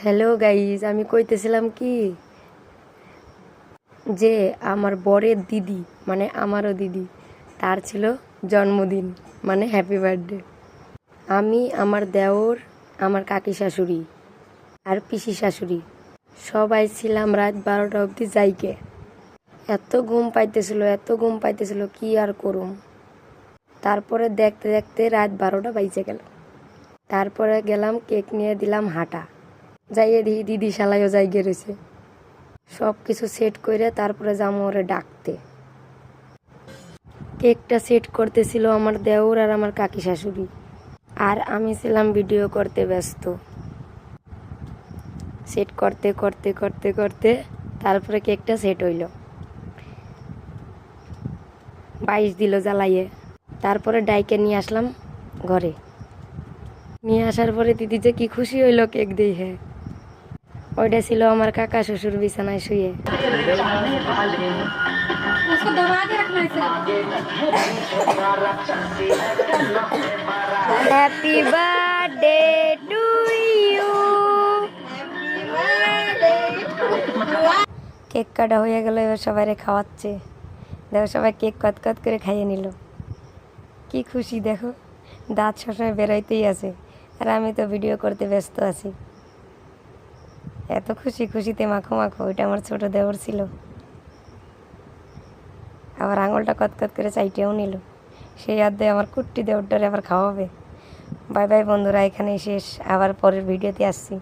Hello guys, আমি কইতেছিলাম কি যে আমার বরের দিদি মানে আমারও দিদি, তার ছিল জন্মদিন, মানে হ্যাপি বার্থডে। আমি, আমার দেওর, আমার কাকি শাশুড়ি আর পিসি শাশুড়ি সবাই ছিলাম রাত 12টা অবধি যাইকে। এত ঘুম পাইতেছিল কি আর করুম। তারপরে দেখতে দেখতে রাত 12টা বাইজে গেল। তারপরে গেলাম কেক নিয়ে দিলাম হাঁটা, যাইয়ে দিই দিদি শালাইও যাইগে রয়েছে। সব কিছু সেট করে তারপরে যাবো ওরে ডাকতে। কেকটা সেট করতেছিল আমার দেওর আর আমার কাকি শাশুড়ি, আর আমি ছিলাম ভিডিও করতে ব্যস্ত। সেট করতে করতে করতে করতে তারপরে কেকটা সেট হইল, 22 দিল জ্বালাইয়ে। তারপরে ডাইকে নিয়ে আসলাম ঘরে। নিয়ে আসার পরে দিদি যে কি খুশি হইলো কেক দিয়ে। ওইটা ছিল আমার কাকা শ্বশুর বিছানায় শুয়ে। Happy birthday to you. Cake কাটা হয়ে গেল, এবার সবাই খাওয়াচ্ছে। দেখো সবাই কেক কত কত করে খাইয়ে নিল। কি খুশি দেখো, দাঁত সবসময় বেরোইতেই আছে, আর আমি তো ভিডিও করতে ব্যস্ত আছি। এত খুশিতে মাখো মাখো। ওইটা আমার ছোট দেওর ছিল, আবার আঙুলটা কত করে চাইটেও নিল। সেই আদে আমার কুট্টি দেওরটারে আবার খাওয়াবে। বাই বাই বন্ধুরা, এখানেই শেষ। আবার পরের ভিডিওতে আসছি।